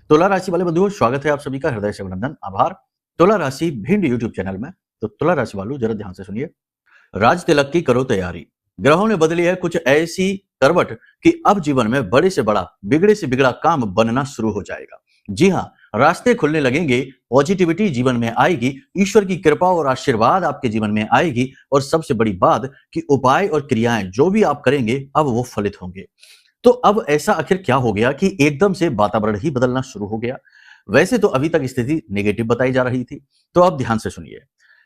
तुला राशि वाले बंधुओं, स्वागत है आप सभी का हृदय से अभिनंदन, आभार। तुला राशि भिंड यूट्यूब चैनल में। तो तुला राशि वालों, जरा ध्यान से सुनिए। राज तिलक की करो तैयारी। ग्रहों ने बदली है कुछ ऐसी करवट कि अब जीवन में बड़े से बड़ा, बिगड़े से बिगड़ा काम बनना शुरू हो जाएगा। जी हाँ, रास्ते खुलने लगेंगे, पॉजिटिविटी जीवन में आएगी, ईश्वर की कृपा और आशीर्वाद आपके जीवन में आएगी और सबसे बड़ी बात कि उपाय और क्रियाएं जो भी आप करेंगे अब वो फलित होंगे। तो अब ऐसा आखिर क्या हो गया कि एकदम से वातावरण ही बदलना शुरू हो गया? वैसे तो अभी तक स्थिति नेगेटिव बताई जा रही थी, तो अब ध्यान से सुनिए।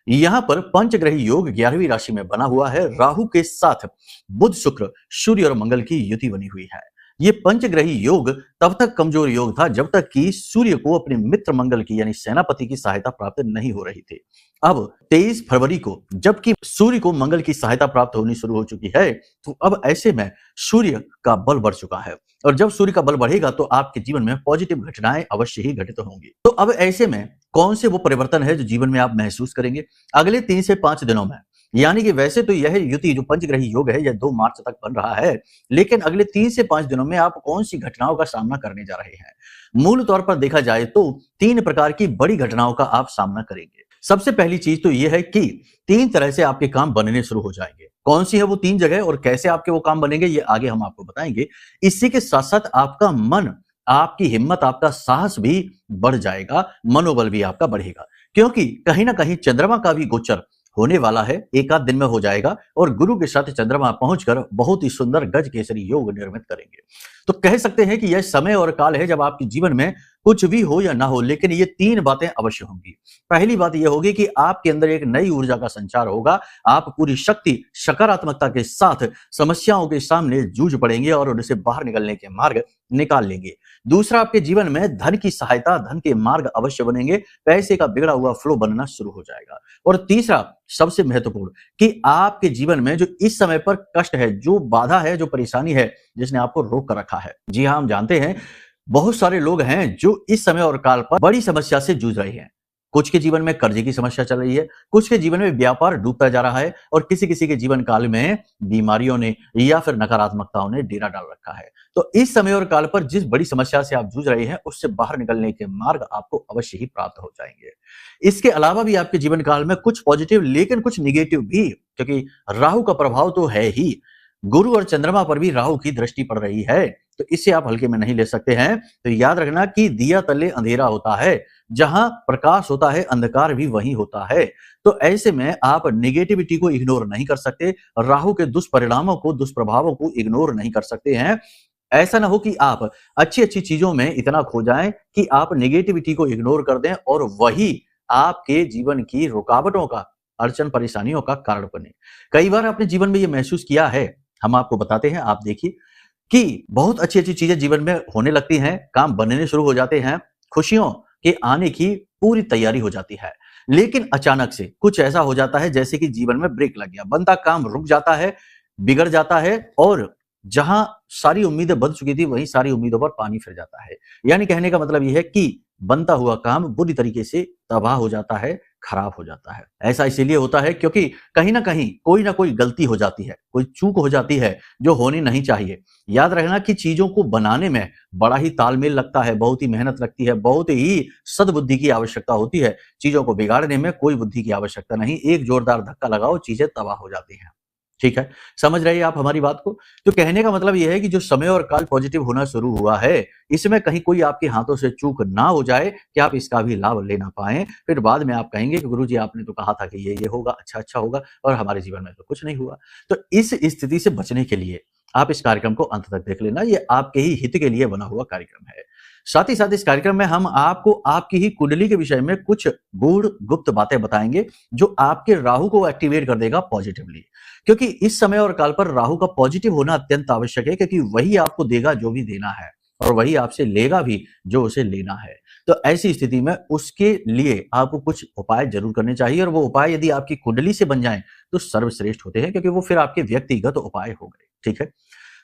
यहां पर पंचग्रही योग 11वीं राशि में बना हुआ है। राहु के साथ बुध, शुक्र, सूर्य और मंगल की युति बनी हुई है। ये पंचग्रही योग तब तक कमजोर योग था जब तक कि सूर्य को अपने मित्र मंगल की यानी सेनापति की सहायता प्राप्त नहीं हो रही थी। अब 23 फरवरी को जबकि सूर्य को मंगल की सहायता प्राप्त होनी शुरू हो चुकी है, तो अब ऐसे में सूर्य का बल बढ़ चुका है और जब सूर्य का बल बढ़ेगा तो आपके जीवन में पॉजिटिव घटनाएं अवश्य ही घटित होंगी। तो अब ऐसे में कौन से वो परिवर्तन है जो जीवन में आप महसूस करेंगे अगले 3 से 5 दिनों में? यानी कि वैसे तो यह युति जो पंचग्रही योग है यह 2 मार्च तक बन रहा है, लेकिन अगले 3 से 5 दिनों में आप कौन सी घटनाओं का सामना करने जा रहे हैं? मूल तौर पर देखा जाए तो 3 प्रकार की बड़ी घटनाओं का आप सामना करेंगे। सबसे पहली चीज तो यह है कि 3 तरह से आपके काम बनने शुरू हो जाएंगे। कौन सी है वो 3 जगह और कैसे आपके वो काम बनेंगे, ये आगे हम आपको बताएंगे। इसी के साथ साथ आपका मन, आपकी हिम्मत, आपका साहस भी बढ़ जाएगा, मनोबल भी आपका बढ़ेगा, क्योंकि कहीं ना कहीं चंद्रमा का भी गोचर होने वाला है, एक आध दिन में हो जाएगा और गुरु के साथ चंद्रमा पहुंचकर बहुत ही सुंदर गज केसरी योग निर्मित करेंगे। तो कह सकते हैं कि यह समय और काल है जब आपके जीवन में कुछ भी हो या ना हो, लेकिन ये 3 बातें अवश्य होंगी। पहली बात यह होगी कि आपके अंदर एक नई ऊर्जा का संचार होगा। आप पूरी शक्ति, सकारात्मकता के साथ समस्याओं के सामने जूझ पड़ेंगे और उनसे बाहर निकलने के मार्ग निकाल लेंगे। दूसरा, आपके जीवन में धन की सहायता, धन के मार्ग अवश्य बनेंगे, पैसे का बिगड़ा हुआ फ्लो बनना शुरू हो जाएगा। और तीसरा, सबसे महत्वपूर्ण, कि आपके जीवन में जो इस समय पर कष्ट है, जो बाधा है, जो परेशानी है, जिसने आपको रोक कर रखा है। जी हाँ, हम जानते हैं बहुत सारे लोग हैं जो इस समय और काल पर बड़ी समस्या से जूझ रहे हैं। कुछ के जीवन में कर्जे की समस्या चल रही है, कुछ के जीवन में व्यापार डूबता जा रहा है और किसी किसी के जीवन काल में बीमारियों ने या फिर नकारात्मकताओं ने डेरा डाल रखा है। तो इस समय और काल पर जिस बड़ी समस्या से आप जूझ रहे हैं, उससे बाहर निकलने के मार्ग आपको अवश्य ही प्राप्त हो जाएंगे। इसके अलावा भी आपके जीवन काल में कुछ पॉजिटिव लेकिन कुछ निगेटिव भी, क्योंकि राहु का प्रभाव तो है ही, गुरु और चंद्रमा पर भी राहु की दृष्टि पड़ रही है, तो इसे आप हल्के में नहीं ले सकते हैं। तो याद रखना कि दिया तले अंधेरा होता है, जहां प्रकाश होता है अंधकार भी वहीं होता है। तो ऐसे में आप नेगेटिविटी को इग्नोर नहीं कर सकते, राहु के दुष्परिणामों को, दुष्प्रभावों को इग्नोर नहीं कर सकते हैं। ऐसा ना हो कि आप अच्छी अच्छी चीजों में इतना खो जाएं कि आप नेगेटिविटी को इग्नोर कर दें और वही आपके जीवन की रुकावटों का, अड़चन परेशानियों का कारण बने। कई बार आपने जीवन में ये महसूस किया है, हम आपको बताते हैं, आप देखिए कि बहुत अच्छी अच्छी चीजें जीवन में होने लगती हैं, काम बनने शुरू हो जाते हैं, खुशियों के आने की पूरी तैयारी हो जाती है, लेकिन अचानक से कुछ ऐसा हो जाता है जैसे कि जीवन में ब्रेक लग गया, बनता काम रुक जाता है, बिगड़ जाता है और जहां सारी उम्मीदें बन चुकी थी वहीं सारी उम्मीदों पर पानी फिर जाता है। यानी कहने का मतलब यह है कि बनता हुआ काम बुरी तरीके से तबाह हो जाता है, खराब हो जाता है। ऐसा इसीलिए होता है क्योंकि कहीं ना कोई गलती हो जाती है, कोई चूक हो जाती है जो होनी नहीं चाहिए। याद रखना कि चीजों को बनाने में बड़ा ही तालमेल लगता है, बहुत ही मेहनत लगती है, बहुत ही सद्बुद्धि की आवश्यकता होती है। चीजों को बिगाड़ने में कोई बुद्धि की आवश्यकता नहीं, एक जोरदार धक्का लगाओ, चीजें तबाह हो जाती हैं। ठीक है, समझ रहे हैं आप हमारी बात को? तो कहने का मतलब यह है कि जो समय और काल पॉजिटिव होना शुरू हुआ है, इसमें कहीं कोई आपके हाथों से चूक ना हो जाए कि आप इसका भी लाभ ले ना पाएं, फिर बाद में आप कहेंगे कि गुरुजी आपने तो कहा था कि ये होगा, अच्छा होगा, और हमारे जीवन में तो कुछ नहीं हुआ। तो इस स्थिति से बचने के लिए आप इस कार्यक्रम को अंत तक देख लेना, ये आपके ही हित के लिए बना हुआ कार्यक्रम है। साथ ही साथ इस कार्यक्रम में हम आपको आपकी ही कुंडली के विषय में कुछ गूढ़ गुप्त बातें बताएंगे जो आपके राहु को एक्टिवेट कर देगा पॉजिटिवली, क्योंकि इस समय और काल पर राहु का पॉजिटिव होना अत्यंत आवश्यक है, क्योंकि वही आपको देगा जो भी देना है और वही आपसे लेगा भी जो उसे लेना है। तो ऐसी स्थिति में उसके लिए आपको कुछ उपाय जरूर करने चाहिए और वो उपाय यदि आपकी कुंडली से बन जाएं तो सर्वश्रेष्ठ होते हैं, क्योंकि वो फिर आपके व्यक्तिगत उपाय हो गए। ठीक है,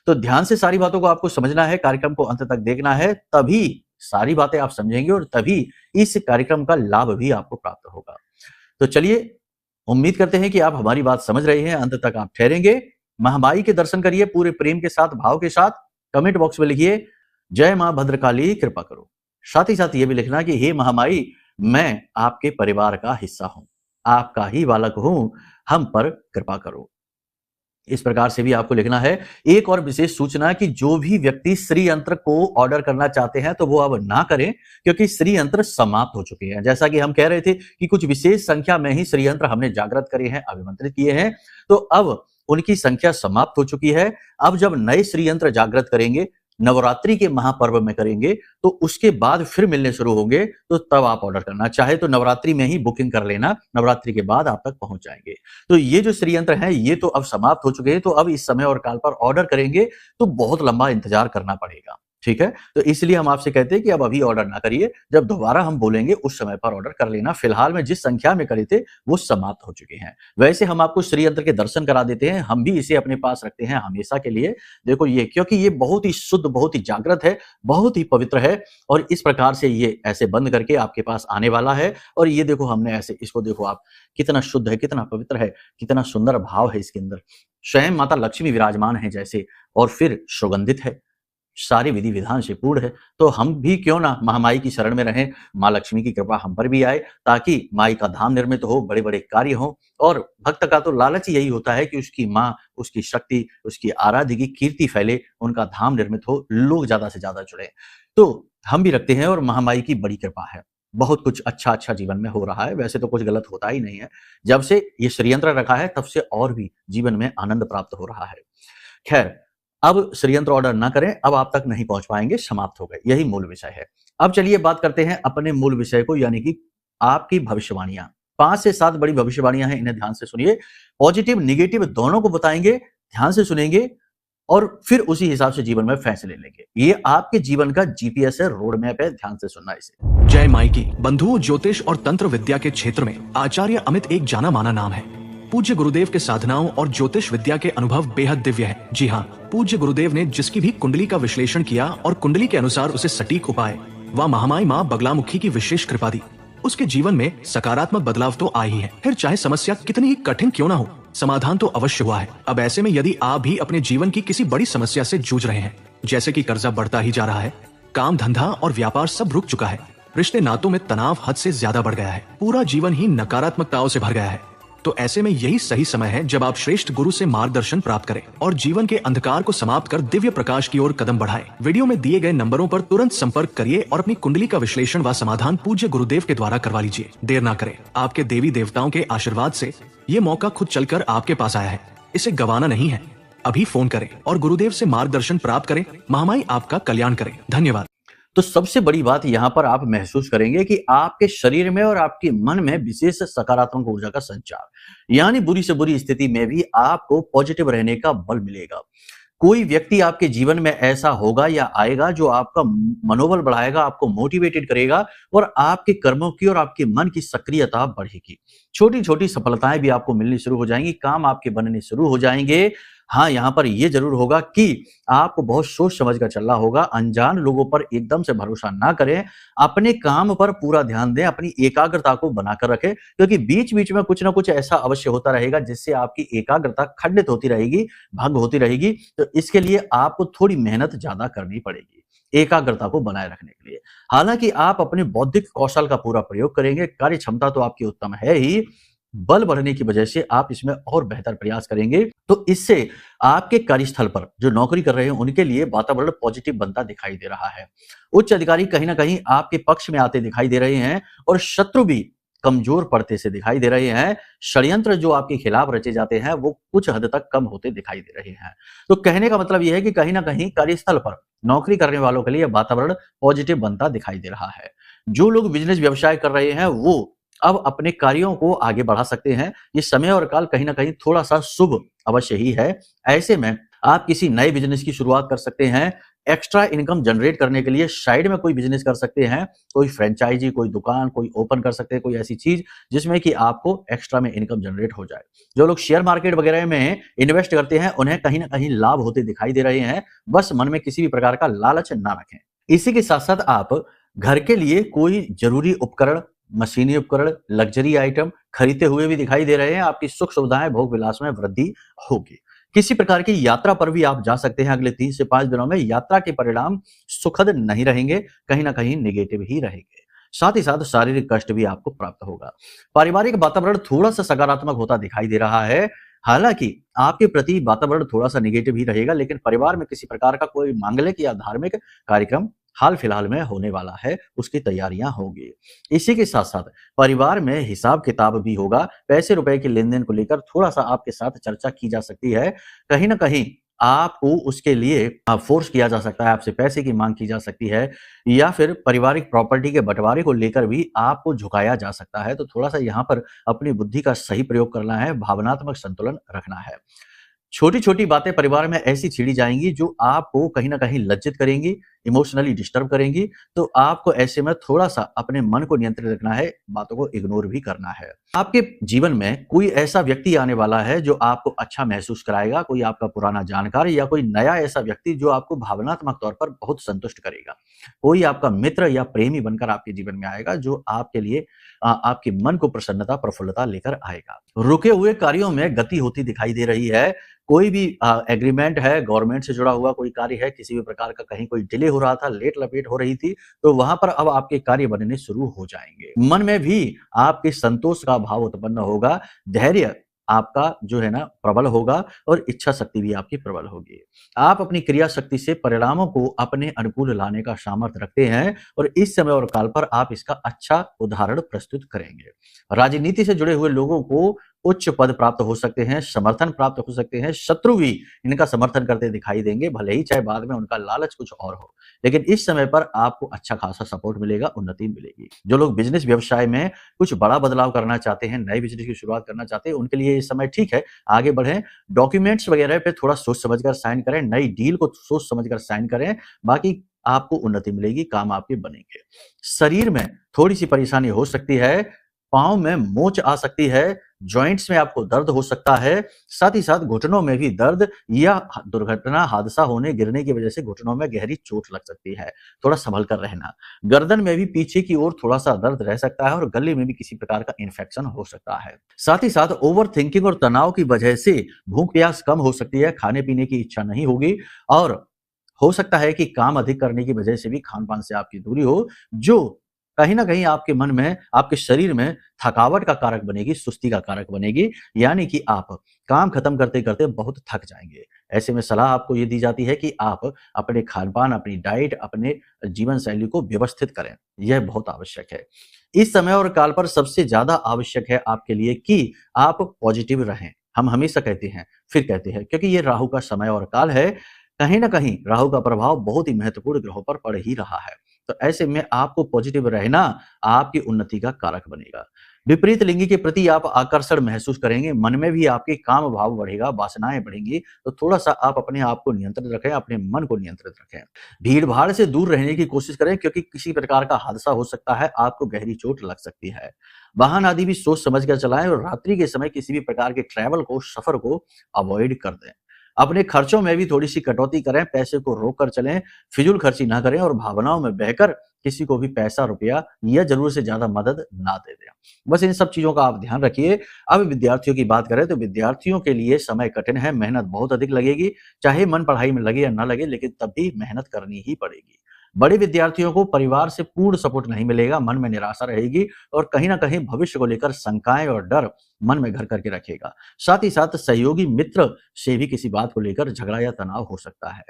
तो ध्यान से सारी बातों को आपको समझना है, कार्यक्रम को अंत तक देखना है, तभी सारी बातें आप समझेंगे और तभी इस कार्यक्रम का लाभ भी आपको प्राप्त होगा। तो चलिए, उम्मीद करते हैं कि आप हमारी बात समझ रहे हैं, अंत तक आप ठहरेंगे। महामाई के दर्शन करिए पूरे प्रेम के साथ, भाव के साथ। कमेंट बॉक्स में लिखिए, जय मां भद्रकाली कृपा करो। साथ ही साथ ये भी लिखना कि हे महामाई, मैं आपके परिवार का हिस्सा हूं, आपका ही बालक हूं, हम पर कृपा करो। इस प्रकार से भी आपको लिखना है। एक और विशेष सूचना कि जो भी व्यक्ति श्री यंत्र को ऑर्डर करना चाहते हैं तो वो अब ना करें, क्योंकि श्री यंत्र समाप्त हो चुके हैं। जैसा कि हम कह रहे थे कि कुछ विशेष संख्या में ही श्री यंत्र हमने जागृत करे हैं, अभिमंत्रित किए हैं, तो अब उनकी संख्या समाप्त हो चुकी है। अब जब नए श्री यंत्र जागृत करेंगे, नवरात्रि के महापर्व में करेंगे, तो उसके बाद फिर मिलने शुरू होंगे, तो तब आप ऑर्डर करना। चाहे तो नवरात्रि में ही बुकिंग कर लेना, नवरात्रि के बाद आप तक पहुंच जाएंगे। तो ये जो श्री यंत्र हैं, ये तो अब समाप्त हो चुके हैं, तो अब इस समय और काल पर ऑर्डर करेंगे तो बहुत लंबा इंतजार करना पड़ेगा। ठीक है, तो इसलिए हम आपसे कहते हैं कि अब अभी ऑर्डर ना करिए, जब दोबारा हम बोलेंगे उस समय पर ऑर्डर कर लेना। फिलहाल में जिस संख्या में करे थे वो समाप्त हो चुके हैं। वैसे हम आपको श्री यंत्र के दर्शन करा देते हैं, हम भी इसे अपने पास रखते हैं हमेशा के लिए। देखो ये, क्योंकि ये बहुत ही शुद्ध, बहुत ही जागृत है, बहुत ही पवित्र है, और इस प्रकार से ये ऐसे बंद करके आपके पास आने वाला है। और ये देखो हमने ऐसे, इसको देखो आप, कितना शुद्ध है, कितना पवित्र है, कितना सुंदर भाव है इसके अंदर। स्वयं माता लक्ष्मी विराजमान है जैसे, और फिर सुगंधित है, सारी विधि विधान से पूर्ण है। तो हम भी क्यों ना महामाई की शरण में रहें, माँ लक्ष्मी की कृपा हम पर भी आए, ताकि माई का धाम निर्मित हो, बड़े बड़े कार्य हो। और भक्त का तो लालच यही होता है कि उसकी माँ, उसकी शक्ति, उसकी आराध्य की कीर्ति फैले, उनका धाम निर्मित हो, लोग ज्यादा से ज्यादा जुड़े। तो हम भी रखते हैं, और महामाई की बड़ी कृपा है, बहुत कुछ अच्छा अच्छा जीवन में हो रहा है। वैसे तो कुछ गलत होता ही नहीं है, जब से ये श्रीयंत्र रखा है तब से और भी जीवन में आनंद प्राप्त हो रहा है। खैर, अब श्रीयंत्र ऑर्डर ना करें, अब आप तक नहीं पहुंच पाएंगे, समाप्त हो गए, यही मूल विषय है। अब चलिए बात करते हैं अपने मूल विषय को, यानी कि आपकी भविष्यवाणियां। 5 से 7 बड़ी भविष्यवाणियां हैं, इन्हें ध्यान से सुनिए। पॉजिटिव निगेटिव दोनों को बताएंगे, ध्यान से सुनेंगे, और फिर उसी हिसाब से जीवन में फैसले लेंगे। ये आपके जीवन का जीपीएस है, रोड मैप है, ध्यान से सुनना इसे। जय माई की। बंधुओं, ज्योतिष और तंत्र विद्या के क्षेत्र में आचार्य अमित एक जाना माना नाम है। पूज्य गुरुदेव के साधनाओं और ज्योतिष विद्या के अनुभव बेहद दिव्य है। जी हाँ, पूज्य गुरुदेव ने जिसकी भी कुंडली का विश्लेषण किया और कुंडली के अनुसार उसे सटीक उपाय व महामाई माँ बगलामुखी की विशेष कृपा दी, उसके जीवन में सकारात्मक बदलाव तो आ ही है। फिर चाहे समस्या कितनी ही कठिन क्यों ना हो, समाधान तो अवश्य हुआ है। अब ऐसे में यदि आप भी अपने जीवन की किसी बड़ी समस्या से जूझ रहे हैं, जैसे कि कर्जा बढ़ता ही जा रहा है, काम धंधा और व्यापार सब रुक चुका है, रिश्ते नातों में तनाव हद से ज्यादा बढ़ गया है, पूरा जीवन ही नकारात्मकताओं से भर गया है, तो ऐसे में यही सही समय है जब आप श्रेष्ठ गुरु से मार्गदर्शन प्राप्त करें और जीवन के अंधकार को समाप्त कर दिव्य प्रकाश की ओर कदम बढ़ाएं। वीडियो में दिए गए नंबरों पर तुरंत संपर्क करिए और अपनी कुंडली का विश्लेषण व समाधान पूज्य गुरुदेव के द्वारा करवा लीजिए। देर ना करें, आपके देवी देवताओं के आशीर्वाद से ये मौका खुद चलकर आपके पास आया है, इसे गंवाना नहीं है। अभी फोन करें और गुरुदेव से मार्गदर्शन प्राप्त करें। महामाई आपका कल्याण करें। धन्यवाद। तो सबसे बड़ी बात यहां पर आप महसूस करेंगे कि आपके शरीर में और आपके मन में विशेष सकारात्मक ऊर्जा का संचार, यानी बुरी से बुरी स्थिति में भी आपको पॉजिटिव रहने का बल मिलेगा। कोई व्यक्ति आपके जीवन में ऐसा होगा या आएगा जो आपका मनोबल बढ़ाएगा, आपको मोटिवेटेड करेगा, और आपके कर्मों की और आपके मन की सक्रियता बढ़ेगी। छोटी छोटी सफलताएं भी आपको मिलनी शुरू हो जाएंगी, काम आपके बनने शुरू हो जाएंगे। हाँ, यहाँ पर यह जरूर होगा कि आपको बहुत सोच समझ कर चलना होगा। अनजान लोगों पर एकदम से भरोसा ना करें, अपने काम पर पूरा ध्यान दें, अपनी एकाग्रता को बनाकर रखें, क्योंकि बीच बीच में कुछ ना कुछ ऐसा अवश्य होता रहेगा जिससे आपकी एकाग्रता खंडित होती रहेगी, भंग होती रहेगी। तो इसके लिए आपको थोड़ी मेहनत ज्यादा करनी पड़ेगी एकाग्रता को बनाए रखने के लिए। हालांकि आप अपने बौद्धिक कौशल का पूरा प्रयोग करेंगे, कार्य क्षमता तो आपकी उत्तम है ही, बल बढ़ने की वजह से आप इसमें और बेहतर प्रयास करेंगे। तो इससे आपके कार्यस्थल पर जो नौकरी कर रहे हैं उनके लिए वातावरण पॉजिटिव बनता दिखाई दे रहा है। उच्च अधिकारी कहीं ना कहीं आपके पक्ष में आते दिखाई दे रहे हैं, और शत्रु भी कमजोर पड़ते से दिखाई दे रहे हैं। षड्यंत्र जो आपके खिलाफ रचे जाते हैं वो कुछ हद तक कम होते दिखाई दे रहे हैं। तो कहने का मतलब यह है कि कहीं ना कहीं कार्यस्थल पर नौकरी करने वालों के लिए वातावरण पॉजिटिव बनता दिखाई दे रहा है। जो लोग बिजनेस व्यवसाय कर रहे हैं वो अब अपने कार्यों को आगे बढ़ा सकते हैं। ये समय और काल कहीं ना कहीं थोड़ा सा शुभ अवश्य ही है। ऐसे में आप किसी नए बिजनेस की शुरुआत कर सकते हैं, एक्स्ट्रा इनकम जनरेट करने के लिए साइड में कोई बिजनेस कर सकते हैं, कोई फ्रेंचाइजी, कोई दुकान, कोई ओपन कर सकते हैं, कोई ऐसी चीज जिसमें कि आपको एक्स्ट्रा में इनकम जनरेट हो जाए। जो लोग शेयर मार्केट वगैरह में इन्वेस्ट करते हैं उन्हें कहीं ना कहीं लाभ होते दिखाई दे रहे हैं। बस मन में किसी भी प्रकार का लालच ना रखें। इसी के साथ साथ आप घर के लिए कोई जरूरी उपकरण, मशीनी उपकरण, लग्जरी आइटम खरीदते हुए भी दिखाई दे रहे हैं। आपकी सुख सुविधाएं, भोग विलास में वृद्धि होगी। किसी प्रकार की यात्रा पर भी आप जा सकते हैं अगले 3 से 5 दिनों में। यात्रा के परिणाम सुखद नहीं रहेंगे, कहीं न कहीं नेगेटिव ही रहेंगे। साथ ही साथ शारीरिक कष्ट भी आपको प्राप्त होगा। पारिवारिक वातावरण थोड़ा-सा सकारात्मक होता दिखाई दे रहा है। हालाँकि आपके प्रति वातावरण थोड़ा-सा नेगेटिव ही रहेगा, लेकिन परिवार में किसी प्रकार का कोई मांगलिक या धार्मिक कार्यक्रम हाल-फिलहाल में होने वाला है, उसकी तैयारियाँ होंगी। इसी के साथ-साथ परिवार में हिसाब-किताब भी होगा। पैसे-रुपए के लेन-देन को लेकर थोड़ा-सा आपके साथ चर्चा की जा सकती है। कहीं न कहीं आपको उसके लिए फ़ोर्स किया जा सकता है, आपसे पैसे की माँग की जा सकती है या फिर पारिवारिक प्रॉपर्टी के बँटवारे को लेकर भी आपको झुकाया जा सकता है। तो थोड़ा-सा यहाँ पर अपनी बुद्धि का सही प्रयोग करना है, भावनात्मक संतुलन रखना है। छोटी-छोटी बातें परिवार में ऐसी छेड़ी जाएँगी जो आपको कहीं न कहीं लज्जित करेंगी, इमोशनली डिस्टर्ब करेंगी, तो आपको ऐसे में थोड़ा-सा अपने मन को नियंत्रित रखना है, बातों को इग्नोर भी करना है। आपके जीवन में कोई ऐसा व्यक्ति आने वाला है जो आपको अच्छा महसूस कराएगा, कोई आपका पुराना जानकार या कोई नया ऐसा व्यक्ति जो आपको भावनात्मक तौर पर बहुत संतुष्ट करेगा। कोई आपका मित्र या प्रेमी बनकर आपके जीवन में आएगा जो आपके लिए आपके मन को प्रसन्नता, प्रफुल्लता लेकर आएगा। रुके हुए कार्यों में गति होती दिखाई दे रही है। कोई भी एग्रीमेंट है, गवर्नमेंट से जुड़ा हुआ कोई कार्य है, किसी भी प्रकार का कहीं कोई डिले हो रहा था, लेट-लपेट हो रही थी, तो वहाँ पर अब आपके कार्य बनने शुरू हो जाएँगे। मन में भी आपके संतोष का भाव उत्पन्न होगा, धैर्य आपका जो है ना प्रबल होगा और इच्छा शक्ति भी आपकी प्रबल होगी। आप अपनी क्रिया शक्ति से परिणामों को अपने अनुकूल लाने का सामर्थ्य रखते हैं और इस समय और काल पर आप इसका अच्छा उदाहरण प्रस्तुत करेंगे। राजनीति से जुड़े हुए लोगों को उच्च पद प्राप्त हो सकते हैं, समर्थन प्राप्त हो सकते हैं, शत्रु भी इनका समर्थन करते दिखाई देंगे, भले ही चाहे बाद में उनका लालच कुछ और हो। लेकिन इस समय पर आपको अच्छा खासा सपोर्ट मिलेगा, उन्नति मिलेगी। जो लोग बिज़नेस व्यवसाय में कुछ बड़ा बदलाव करना चाहते हैं, नए बिज़नेस की शुरुआत करना चाहते हैं, उनके लिए ये समय ठीक है, आगे बढ़ें। डॉक्यूमेंट्स वगैरह पे थोड़ा सोच समझ कर साइन करें, नई डील को सोच समझ कर साइन करें, बाकी आपको उन्नति मिलेगी, काम आपके बनेंगे। शरीर में थोड़ी-सी परेशानी हो सकती है, पाँव में मोच आ सकती है, जॉइंट्स में आपको दर्द हो सकता है, साथ ही साथ घुटनों में भी दर्द या दुर्घटना, हादसा होने, गिरने की वजह से घुटनों में गहरी चोट लग सकती है। थोड़ा सँभल कर रहना। गर्दन में भी पीछे की ओर थोड़ा-सा दर्द रह सकता है और गले में भी किसी प्रकार का इन्फेक्शन हो सकता है। साथ ही साथ ओवरथिंकिंग और तनाव की वजह से भूख-प्यास कम हो सकती है, खाने-पीने की इच्छा नहीं होगी और हो सकता है कि काम अधिक करने की वजह से भी खान-पान से आपकी दूरी हो, जो कहीं न कहीं आपके मन में, आपके शरीर में थकावट का कारक बनेगी, सुस्ती का कारक बनेगी, यानी कि आप काम खत्म करते-करते बहुत थक जाएँगे। ऐसे में सलाह आपको ये दी जाती है कि आप अपने खान-पान, अपनी डाइट, अपने जीवन शैली को व्यवस्थित करें, यह बहुत आवश्यक है। इस समय और काल पर सबसे ज़्यादा आवश्यक है आपके लिए कि आप पॉजिटिव रहें। हम हमेशा कहते हैं, फिर कहते हैं, क्योंकि ये राहु का समय और काल है, कहीं न कहीं राहु का प्रभाव बहुत ही महत्वपूर्ण ग्रहों पर पड़ ही रहा है। तो ऐसे में आपको पॉजिटिव रहना आपकी उन्नति का कारक बनेगा। विपरीत लिंगी के प्रति आप आकर्षण महसूस करेंगे, मन में भी आपके काम भाव बढ़ेगा, वासनाएँ बढ़ेंगी, तो थोड़ा-सा आप अपने आप को नियंत्रित रखें, अपने मन को नियंत्रित रखें। भीड़-भाड़ से दूर रहने की कोशिश करें क्योंकि किसी प्रकार का हादसा हो सकता है, आपको गहरी चोट लग सकती है। वाहन आदि भी सोच समझ कर चलाएँ और रात्रि के समय किसी भी प्रकार के ट्रैवल को, सफ़र को अवॉइड कर दें। अपने खर्चों में भी थोड़ी-सी कटौती करें, पैसे को रोक कर चलें, फिजूल खर्ची ना करें और भावनाओं में बहकर किसी को भी पैसा, रुपया या ज़रूरत से ज़्यादा मदद ना दे दें। बस इन सब चीज़ों का आप ध्यान रखिए। अब विद्यार्थियों की बात करें तो विद्यार्थियों के लिए समय कठिन है, मेहनत बहुत अधिक लगेगी, चाहे मन पढ़ाई में लगे या ना लगे, लेकिन तब भी मेहनत करनी ही पड़ेगी। बड़े विद्यार्थियों को परिवार से पूर्ण सपोर्ट नहीं मिलेगा, मन में निराशा रहेगी और कहीं न कहीं भविष्य को लेकर शंकाएँ और डर मन में घर करके रखेगा। साथ ही साथ सहयोगी मित्र से भी किसी बात को लेकर झगड़ा या तनाव हो सकता है।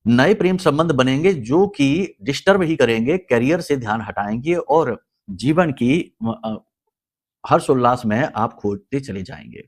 नए प्रेम संबंध बनेंगे जो कि डिस्टर्ब ही करेंगे, करियर से ध्यान हटाएँगे और जीवन की हर्ष उल्लास में आप खोते चले जाएँगे।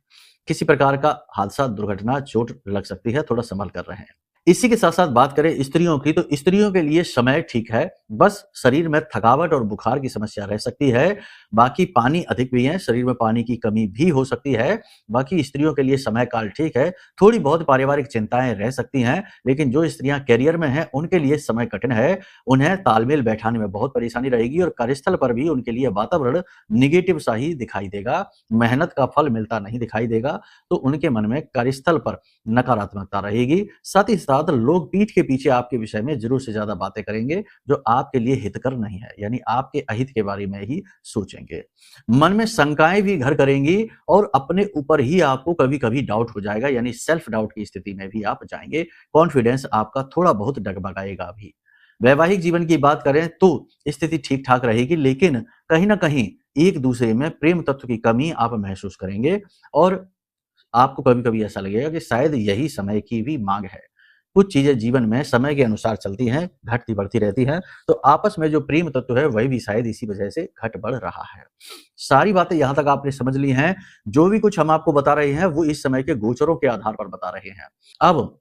किसी प्रकार का हादसा, दुर्घटना, चोट लग सकती है, थोड़ा संभल कर रहें। इसी के साथ-साथ बात करें स्त्रियों की, तो स्त्रियों के लिए समय ठीक है, बस शरीर में थकावट और बुखार की समस्या रह सकती है। बाकी पानी अधिक पिएँ, शरीर में पानी की कमी भी हो सकती है। बाकी स्त्रियों के लिए समय काल ठीक है, थोड़ी बहुत पारिवारिक चिंताएँ रह सकती हैं, लेकिन जो स्त्रियाँ करियर में हैं, उनके लिए समय कठिन है। उन्हें तालमेल बैठाने में बहुत परेशानी रहेगी और कार्यस्थल पर भी उनके लिए वातावरण नेगेटिव सा ही दिखाई देगा, मेहनत का फल मिलता नहीं दिखाई देगा, तो उनके मन में कार्यस्थल पर नकारात्मकता रहेगी। साथ ही साथ लोग पीठ के पीछे आपके विषय में ज़रूर से ज़्यादा बातें करेंगे, जो आपके लिए हितकर नहीं है, यानी आपके अहित के बारे में ही सोचेंगे। मन में शंकाएं भी घर करेंगी और अपने ऊपर ही आपको कभी कभी डाउट हो जाएगा, यानी सेल्फ डाउट की स्थिति में भी आप जाएंगे। कॉन्फिडेंस आपका थोड़ा बहुत डगमगाएगा भी। वैवाहिक जीवन की बात करें तो स्थिति ठीक ठाक रहेगी, लेकिन कहीं ना कहीं एक दूसरे में प्रेम तत्व की कमी आप महसूस करेंगे और आपको कभी कभी ऐसा लगेगा कि शायद यही समय की भी मांग है। कुछ चीजें जीवन में समय के अनुसार चलती हैं, घटती बढ़ती रहती हैं, तो आपस में जो प्रेम तत्व है वही भी शायद इसी वजह से घट बढ़ रहा है। सारी बातें यहां तक आपने समझ ली हैं। जो भी कुछ हम आपको बता रहे हैं वो इस समय के गोचरों के आधार पर बता रहे हैं। अब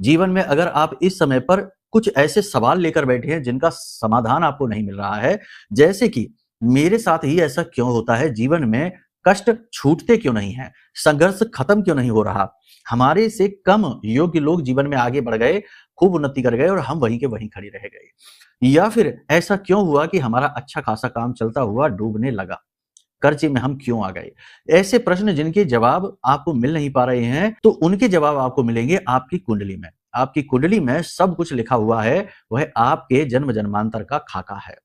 जीवन में अगर आप इस समय पर कुछ ऐसे सवाल लेकर बैठे हैं जिनका समाधान आपको नहीं मिल रहा है, जैसे कि मेरे साथ ही ऐसा क्यों होता है, जीवन में कष्ट छूटते क्यों नहीं है, संघर्ष खत्म क्यों नहीं हो रहा, हमारे से कम योग्य लोग जीवन में आगे बढ़ गए, खूब उन्नति कर गए और हम वहीं के वहीं खड़े रह गए, या फिर ऐसा क्यों हुआ कि हमारा अच्छा खासा काम चलता हुआ डूबने लगा, कर्जे में हम क्यों आ गए। ऐसे प्रश्न जिनके जवाब आपको मिल नहीं पा रहे हैं, तो उनके जवाब आपको मिलेंगे आपकी कुंडली में। आपकी कुंडली में सब कुछ लिखा हुआ है, वह आपके जन्म जन्मांतर का खाका है।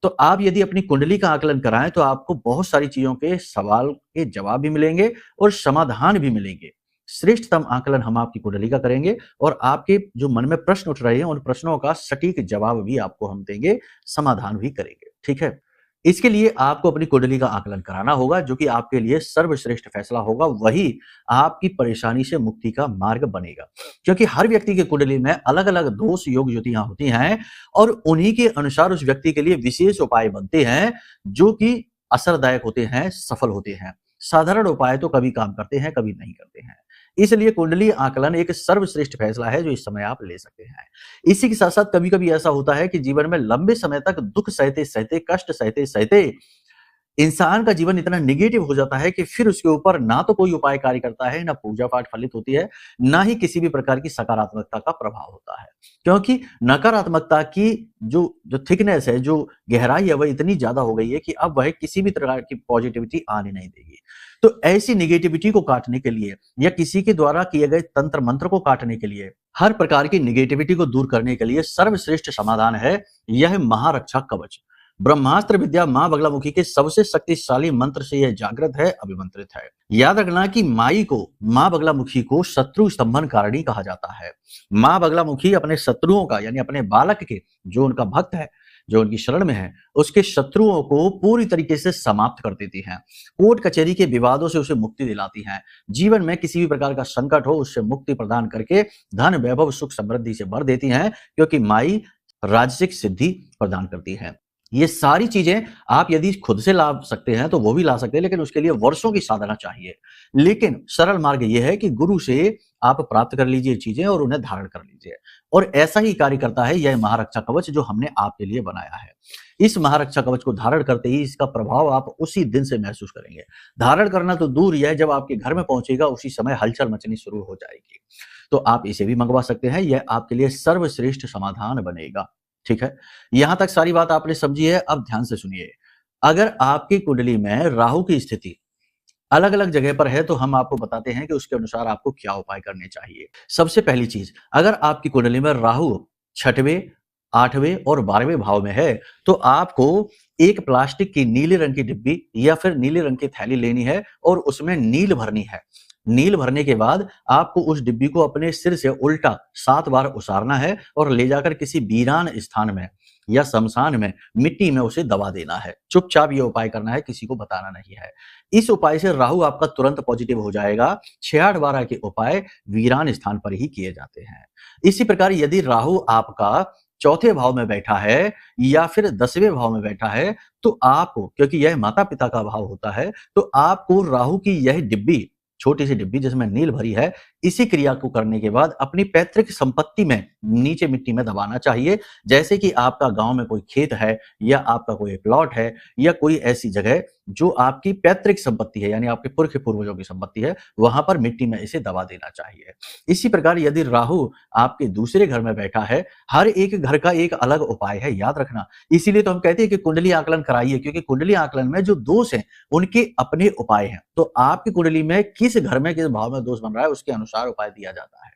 तो आप यदि अपनी कुंडली का आकलन कराएं तो आपको बहुत सारी चीजों के सवाल के जवाब भी मिलेंगे और समाधान भी मिलेंगे। श्रेष्ठतम आकलन हम आपकी कुंडली का करेंगे और आपके जो मन में प्रश्न उठ रहे हैं उन प्रश्नों का सटीक जवाब भी आपको हम देंगे, समाधान भी करेंगे। ठीक है, इसके लिए आपको अपनी कुंडली का आकलन कराना होगा, जो कि आपके लिए सर्वश्रेष्ठ फैसला होगा, वही आपकी परेशानी से मुक्ति का मार्ग बनेगा। क्योंकि हर व्यक्ति की कुंडली में अलग अलग दोष योग ज्योतियां होती हैं और उन्हीं के अनुसार उस व्यक्ति के लिए विशेष उपाय बनते हैं जो कि असरदायक होते हैं, सफल होते हैं। साधारण उपाय तो कभी काम करते हैं, कभी नहीं करते हैं। इसलिए कुंडली आकलन एक सर्वश्रेष्ठ फैसला है जो इस समय आप ले सकते हैं। इसी के साथ साथ कभी कभी ऐसा होता है कि जीवन में लंबे समय तक दुख सहते सहते, कष्ट सहते सहते इंसान का जीवन इतना नेगेटिव हो जाता है कि फिर उसके ऊपर ना तो कोई उपाय कार्य करता है, ना पूजा पाठ फलित होती है, ना ही किसी भी प्रकार की सकारात्मकता का प्रभाव होता है। क्योंकि नकारात्मकता की जो जो थिकनेस है, जो गहराई है, वह इतनी ज्यादा हो गई है कि अब वह किसी भी प्रकार की पॉजिटिविटी आने नहीं देगी। तो ऐसी निगेटिविटी को काटने के लिए या किसी के द्वारा किए गए तंत्र मंत्र को काटने के लिए, हर प्रकार की निगेटिविटी को दूर करने के लिए सर्वश्रेष्ठ समाधान है यह महारक्षा कवच। ब्रह्मास्त्र विद्या मां बगलामुखी के सबसे शक्तिशाली मंत्र से यह जागृत है, अभिमंत्रित है। याद रखना कि माई को, मां बगलामुखी को शत्रु स्तंभन कारिणी कहा जाता है। मां बगलामुखी अपने शत्रुओं का, यानी अपने बालक के, जो उनका भक्त है, जो उनकी शरण में है, उसके शत्रुओं को पूरी तरीके से समाप्त कर देती हैं। कोर्ट कचहरी के विवादों से उसे मुक्ति दिलाती हैं। जीवन में किसी भी प्रकार का संकट हो उससे मुक्ति प्रदान करके धन वैभव सुख समृद्धि से भर देती हैं, क्योंकि माई राजसिक सिद्धि प्रदान करती है। ये सारी चीजें आप यदि खुद से ला सकते हैं तो वो भी ला सकते हैं, लेकिन उसके लिए वर्षों की साधना चाहिए। लेकिन सरल मार्ग ये है कि गुरु से आप प्राप्त कर लीजिए चीजें और उन्हें धारण कर लीजिए। और ऐसा ही कार्य करता है यह महारक्षा कवच जो हमने आपके लिए बनाया है। इस महारक्षा कवच को धारण करते ही इसका प्रभाव आप उसी दिन से महसूस करेंगे। धारण करना तो दूर ही है, जब आपके घर में पहुंचेगा उसी समय हलचल मचनी शुरू हो जाएगी। तो आप इसे भी मंगवा सकते हैं, यह आपके लिए सर्वश्रेष्ठ समाधान बनेगा। ठीक है, यहां तक सारी बात आपने समझी है। अब ध्यान से सुनिए। अगर आपकी कुंडली में राहु की स्थिति अलग अलग जगह पर है तो हम आपको बताते हैं कि उसके अनुसार आपको क्या उपाय करने चाहिए। सबसे पहली चीज, अगर आपकी कुंडली में राहु 6वें, 8वें और 12वें भाव में है तो आपको एक प्लास्टिक की नीले रंग की डिब्बी या फिर नीले रंग की थैली लेनी है और उसमें नील भरनी है। नील भरने के बाद आपको उस डिब्बी को अपने सिर से उल्टा 7 बार उसारना है और ले जाकर किसी वीरान स्थान में या शमशान में मिट्टी में उसे दबा देना है। चुपचाप ये उपाय करना है, किसी को बताना नहीं है। इस उपाय से राहु आपका तुरंत पॉजिटिव हो जाएगा। 6-8-12 के उपाय वीरान स्थान पर ही किए जाते हैं। इसी प्रकार यदि राहु आपका 4थे भाव में बैठा है या फिर 10वें भाव में बैठा है तो आपको, क्योंकि यह माता पिता का भाव होता है, तो आपको राहु की यह डिब्बी, छोटी सी डिब्बी जिसमें नील भरी है, इसी क्रिया को करने के बाद अपनी पैतृक संपत्ति में नीचे मिट्टी में दबाना चाहिए। जैसे कि आपका गांव में कोई खेत है या आपका कोई प्लॉट है या कोई ऐसी जगह जो आपकी पैतृक संपत्ति है, यानी आपके पुरख पूर्वजों की संपत्ति है, वहां पर मिट्टी में इसे दबा देना चाहिए। इसी प्रकार यदि राहु आपके दूसरे घर में बैठा है, हर एक घर का एक अलग उपाय है, याद रखना। इसीलिए तो हम कहते हैं कि कुंडली आकलन कराइए, क्योंकि कुंडली आकलन में जो दोष हैं उनके अपने उपाय हैं। तो आपकी कुंडली में किस घर में किस भाव में दोष बन रहा है उसके अनुसार उपाय दिया जाता है।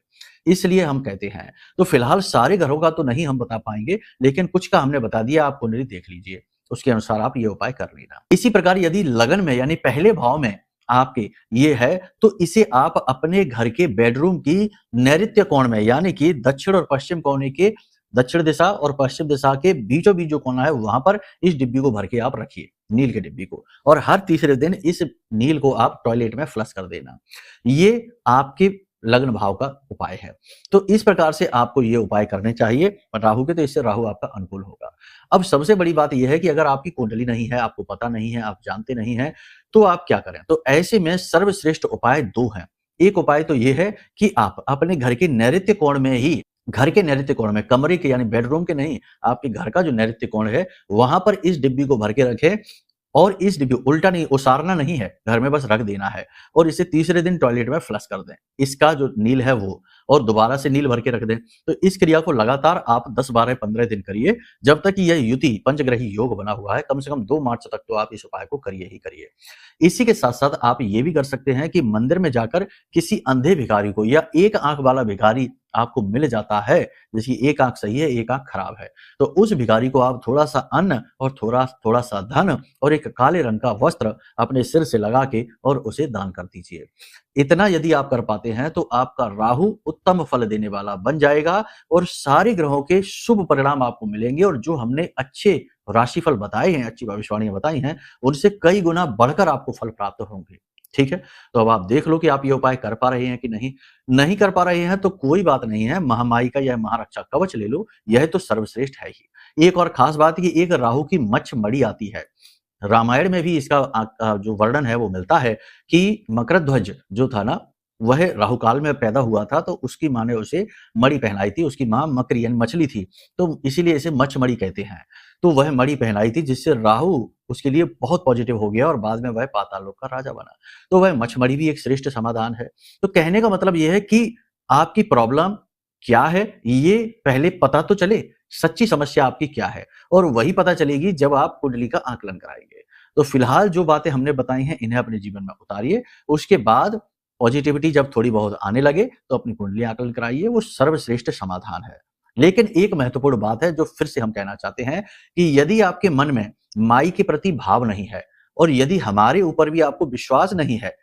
इसलिए हम कहते हैं। तो फिलहाल सारे ग्रहों का तो नहीं हम बता पाएंगे, लेकिन कुछ का हमने बता दिया, आप कुंडली देख लीजिए, उसके अनुसार आप ये उपाय कर लेना। इसी प्रकार यदि लगन में यानी पहले भाव में आपके ये है, तो इसे आप अपने घर के बेडरूम की नैऋत्य कोण में यानी कि दक्षिण और पश्चिम कोने के, दक्षिण दिशा और पश्चिम दिशा के बीचों बीच जो कोना है वहां पर इस डिब्बी को भर के आप रखिए, नील के डिब्बी को, और हर तीसरे दिन इस नील को आप टॉयलेट में फ्लश कर देना। ये आपके लग्न भाव का उपाय है। तो इस प्रकार से आपको ये उपाय करने चाहिए राहु के, तो इससे राहु आपका अनुकूल होगा। अब सबसे बड़ी बात यह है कि अगर आपकी कुंडली नहीं है, आपको पता नहीं है, आप जानते नहीं हैं, तो आप क्या करें? तो ऐसे में सर्वश्रेष्ठ उपाय 2 हैं। एक उपाय तो ये है कि आप अपने घर के नैऋत्य कोण में ही, घर के नैऋत्य कोण में, कमरे के यानी बेडरूम के नहीं, आपके घर का जो नैऋत्य कोण है वहां पर इस डिब्बी को भर के रखें, और इस डिब्बी उल्टा नहीं, ओसारना नहीं है, घर में बस रख देना है, और इसे तीसरे दिन टॉयलेट में फ्लश कर दें, इसका जो नील है वो, और दोबारा से नील भर के रख दें। तो इस क्रिया को लगातार आप 10, 12, 15 दिन करिए, जब तक कि यह युति पंचग्रही योग बना हुआ है। कम से कम 2 मार्च तक तो आप इस उपाय को करिए ही करिए। इसी के साथ साथ आप ये भी कर सकते हैं कि मंदिर में जाकर किसी अंधे भिखारी को, या एक आंख वाला भिखारी आपको मिल जाता है, जिसकी एक आंख सही है, एक आंख खराब है, तो उस भिखारी को आप थोड़ा सा अन्न और थोड़ा सा धन और एक काले रंग का वस्त्र अपने सिर से लगा के और उसे दान कर दीजिए। इतना यदि आप कर पाते हैं तो आपका राहु उत्तम फल देने वाला बन जाएगा, और सारे ग्रहों के शुभ परिणाम आपको मिलेंगे, और जो हमने अच्छे राशिफल बताए हैं, अच्छी भविष्यवाणियां बताई हैं, उनसे कई गुना बढ़कर आपको फल प्राप्त होंगे। ठीक है, तो अब आप देख लो कि आप ये उपाय कर पा रहे हैं कि नहीं। नहीं कर पा रहे हैं तो कोई बात नहीं है, महामाई का यह महारक्षा कवच ले लो, यह तो सर्वश्रेष्ठ है ही। एक और खास बात कि एक राहु की मच्छ मणि आती है, रामायण में भी इसका जो वर्णन है वो मिलता है कि मकरध्वज जो था ना, वह राहु काल में पैदा हुआ था, तो उसकी माँ ने उसे मणि पहनाई थी। उसकी माँ मकरी यानी मछली थी, तो इसीलिए इसे मच्छ मणि कहते हैं। तो वह मणि पहनाई थी, जिससे राहु उसके लिए बहुत पॉजिटिव हो गया और बाद में वह पाताल लोक का राजा बना। तो वह मच्छ मणि भी एक श्रेष्ठ समाधान है। तो कहने का मतलब यह है कि आपकी प्रॉब्लम क्या है, ये पहले पता तो चले, सच्ची समस्या आपकी क्या है, और वही पता चलेगी जब आप कुंडली का आकलन कराएंगे। तो फिलहाल जो बातें हमने बताई हैं, इन्हें अपने जीवन में उतारिए। उसके बाद पॉजिटिविटी जब थोड़ी बहुत आने लगे तो अपनी कुंडली आकलन कराइए, वो सर्वश्रेष्ठ समाधान है। लेकिन एक महत्वपूर्ण बात है जो फिर से हम कहना चाहते हैं कि यदि आपके मन में माई के प्रति भाव नहीं है, और यदि हमारे ऊपर भी आपको विश्वास नहीं है,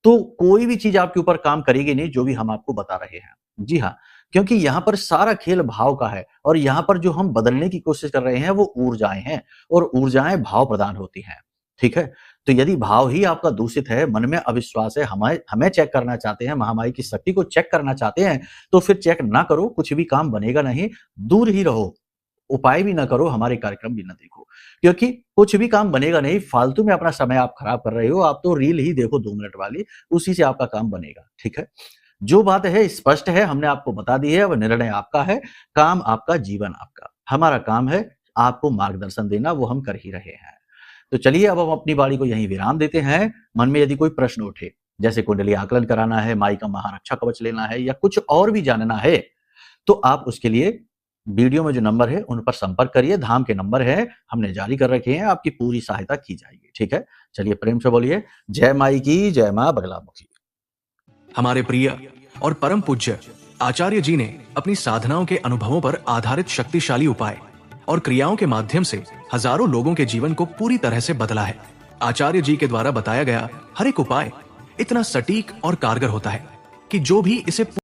तो कोई भी चीज आपके ऊपर काम करेगी नहीं जो भी हम आपको बता रहे हैं। जी हाँ, क्योंकि यहाँ पर सारा खेल भाव का है, और यहाँ पर जो हम बदलने की कोशिश कर रहे हैं वो ऊर्जाएं हैं, और ऊर्जाएं भाव प्रदान होती हैं। ठीक है, तो यदि भाव ही आपका दूषित है, मन में अविश्वास है, हमें चेक करना चाहते हैं, महामाई की शक्ति को चेक करना चाहते हैं, तो फिर चेक ना करो, कुछ भी काम बनेगा नहीं, दूर ही रहो, उपाय भी ना करो, हमारे कार्यक्रम भी ना देखो, क्योंकि कुछ भी काम बनेगा नहीं। फालतू में अपना समय आप खराब कर रहे हो। आप तो रील ही देखो 2 मिनट वाली, उसी से आपका काम बनेगा। ठीक है, जो बात है स्पष्ट है, हमने आपको बता दी है, वह निर्णय आपका है, काम आपका, जीवन आपका। हमारा काम है आपको मार्गदर्शन देना, वो हम कर ही रहे हैं। तो चलिए अब हम अपनी वाणी को यहीं विराम देते हैं। मन में यदि कोई प्रश्न उठे, जैसे कुंडली आकलन कराना है, माई का महारक्षा कवच लेना है, या कुछ और भी जानना है, तो आप उसके लिए वीडियो में जो नंबर है उन पर संपर्क करिए। धाम के नंबर है, हमने जारी कर रखे हैं, आपकी पूरी सहायता की जाएगी। ठीक है, चलिए प्रेम से बोलिए जय माई की, जय मां बगलामुखी। हमारे प्रिय और परम पूज्य आचार्य जी ने अपनी साधनाओं के अनुभवों पर आधारित शक्तिशाली उपाय और क्रियाओं के माध्यम से हजारों लोगों के जीवन को पूरी तरह से बदला है। आचार्य जी के द्वारा बताया गया हर एक उपाय इतना सटीक और कारगर होता है कि जो भी इसे